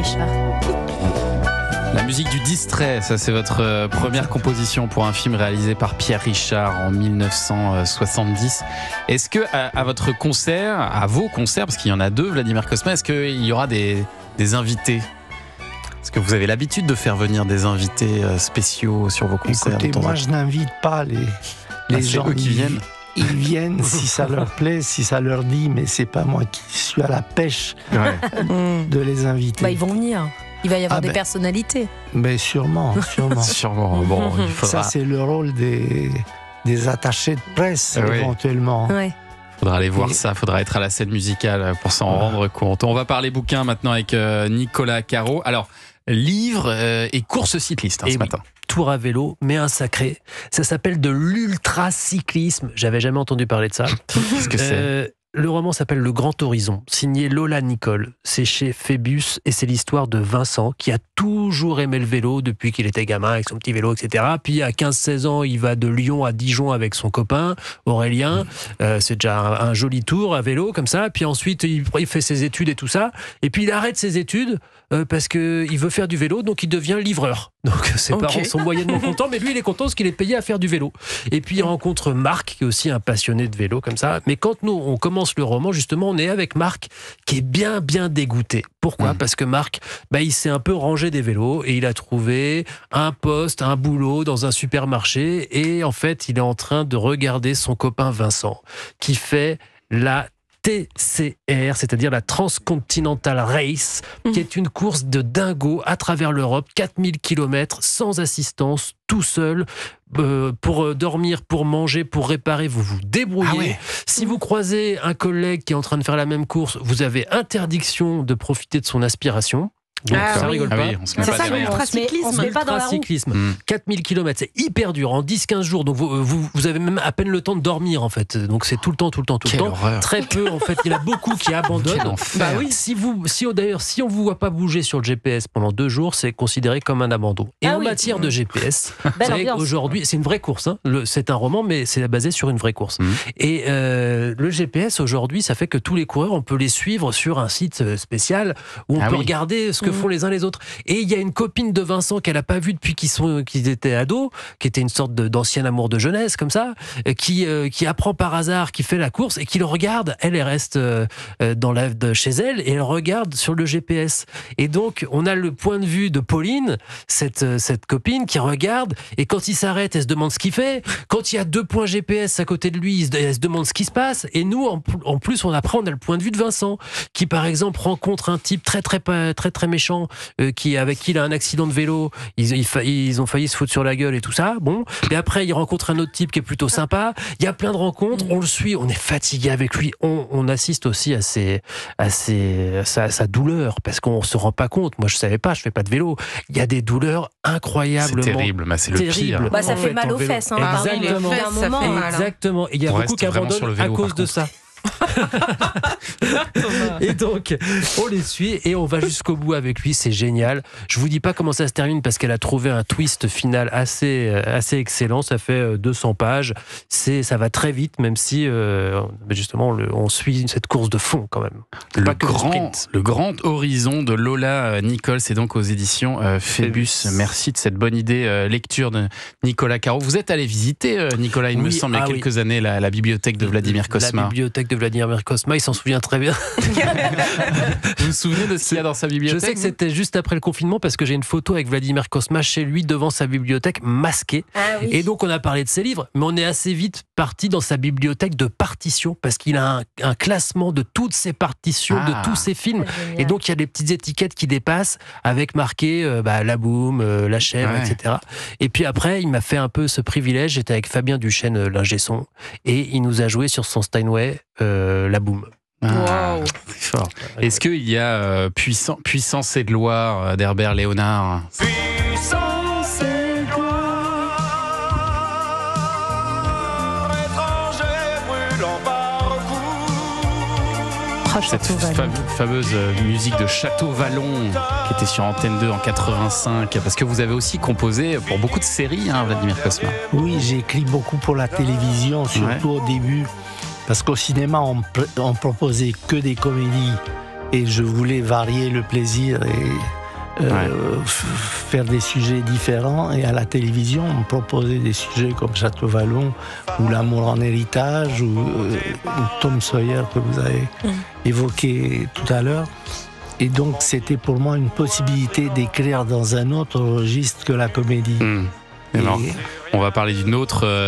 Richard. La musique du distrait, ça c'est votre première composition pour un film réalisé par Pierre Richard en 1970. Est-ce que à votre concert, à vos concerts, parce qu'il y en a deux, Vladimir Cosma, est-ce qu'il y aura des invités ? Est-ce que vous avez l'habitude de faire venir des invités spéciaux sur vos concerts? Écoutez, moi je n'invite pas les gens eux qui viennent. Ils viennent si ça leur plaît, si ça leur dit, mais c'est pas moi qui suis à la pêche de les inviter. Ils vont venir. Il va y avoir des personnalités. Mais sûrement. Sûrement. Bon, il faudra... Ça, c'est le rôle des attachés de presse, éventuellement. Ouais. Faudra aller voir ça, faudra être à la scène musicale pour s'en rendre compte. On va parler bouquin maintenant avec Nicolas Caro. Alors, livre et course cycliste ce matin. Tour à vélo, mais un sacré. Ça s'appelle de l'ultracyclisme. J'avais jamais entendu parler de ça. Qu'est-ce que c'est ? Le roman s'appelle Le Grand Horizon, signé Lola Nicole. C'est chez Phébus et c'est l'histoire de Vincent qui a toujours aimé le vélo depuis qu'il était gamin avec son petit vélo, etc. Puis à 15-16 ans, il va de Lyon à Dijon avec son copain Aurélien. C'est déjà un joli tour à vélo comme ça. Puis ensuite, il fait ses études et tout ça. Et puis il arrête ses études parce qu'il veut faire du vélo, donc il devient livreur. Donc ses parents sont moyennement contents, mais lui il est content parce qu'il est payé à faire du vélo. Et puis il rencontre Marc, qui est aussi un passionné de vélo comme ça. Mais quand nous on commence le roman, justement, on est avec Marc qui est bien dégoûté. Pourquoi ? Parce que Marc, il s'est un peu rangé des vélos et il a trouvé un poste, un boulot dans un supermarché et en fait il est en train de regarder son copain Vincent qui fait la TCR, c'est-à-dire la Transcontinental Race, qui est une course de dingo à travers l'Europe, 4000 km, sans assistance, tout seul, pour dormir, pour manger, pour réparer, vous vous débrouillez. Si vous croisez un collègue qui est en train de faire la même course, vous avez interdiction de profiter de son aspiration. Donc ça rigole pas. C'est ça l'ultracyclisme. On se met pas dans la roue. 4000 km, c'est hyper dur, en 10-15 jours. Donc vous avez même à peine le temps de dormir en fait. Donc c'est tout le temps. Horreur. Très peu en fait. Il y en a beaucoup qui abandonnent. Si on vous voit pas bouger sur le GPS pendant 2 jours, c'est considéré comme un abandon. Et en matière de GPS, aujourd'hui, c'est une vraie course. C'est un roman, mais c'est basé sur une vraie course. Et le GPS aujourd'hui, ça fait que tous les coureurs, on peut les suivre sur un site spécial où on peut regarder ce que font les uns les autres. Et il y a une copine de Vincent qu'elle n'a pas vue depuis qu'ils étaient ados, qui était une sorte d'ancien amour de jeunesse, comme ça, qui apprend par hasard, qui fait la course et qui le regarde. Elle reste chez elle et elle regarde sur le GPS. Et donc, on a le point de vue de Pauline, cette copine, qui regarde et quand il s'arrête, elle se demande ce qu'il fait. Quand il y a 2 points GPS à côté de lui, elle se demande ce qui se passe. Et nous, en plus, on a le point de vue de Vincent, qui par exemple rencontre un type très méchant avec qui il a un accident de vélo, ils ont failli se foutre sur la gueule et tout ça, et après il rencontre un autre type qui est plutôt sympa, il y a plein de rencontres, on le suit, on est fatigué avec lui, on assiste aussi à sa douleur, parce qu'on se rend pas compte, moi je savais pas, je fais pas de vélo, il y a des douleurs incroyablement c'est terrible, c'est le pire. Ça fait mal aux fesses, exactement, et il y a beaucoup qui abandonnent à cause de ça. Et donc on les suit et on va jusqu'au bout avec lui, c'est génial. Je vous dis pas comment ça se termine parce qu'elle a trouvé un twist final assez excellent. Ça fait 200 pages, ça va très vite, même si justement on suit cette course de fond quand même. Le grand horizon de Lola Nicole, c'est donc aux éditions Phébus. Merci de cette bonne idée lecture de Nicolas Caro. Vous êtes allé visiter, Nicolas, il me semble, il y a quelques années, la bibliothèque de Vladimir Cosma. La bibliothèque de Vladimir Cosma, il s'en souvient très bien. Vous vous souvenez de ce qu'il y a dans sa bibliothèque ? Je sais que c'était juste après le confinement parce que j'ai une photo avec Vladimir Cosma chez lui devant sa bibliothèque masquée. Et donc on a parlé de ses livres, mais on est assez vite parti dans sa bibliothèque de partitions parce qu'il a un classement de toutes ses partitions, de tous ses films. Et donc il y a des petites étiquettes qui dépassent avec marqué La Boum, La Chèvre, etc. Et puis après, il m'a fait un peu ce privilège. J'étais avec Fabien Duchesne, l'ingé son, et il nous a joué sur son Steinway La Boum. Wow. C'est fort. Est-ce qu'il y a Puissance et gloire d'Herbert Léonard ? Puissance et gloire, étranger brûlant parcours. Cette fameuse musique de Château Vallon qui était sur Antenne 2 en 85, parce que vous avez aussi composé pour beaucoup de séries, Vladimir Cosma. Oui, j'ai écrit beaucoup pour la télévision, surtout au début. Parce qu'au cinéma, on proposait que des comédies Et je voulais varier le plaisir et faire des sujets différents. Et à la télévision, on me proposait des sujets comme Château Vallon ou L'amour en héritage ou Tom Sawyer que vous avez évoqué tout à l'heure. Et donc, c'était pour moi une possibilité d'écrire dans un autre registre que la comédie. Alors, on va parler d'une autre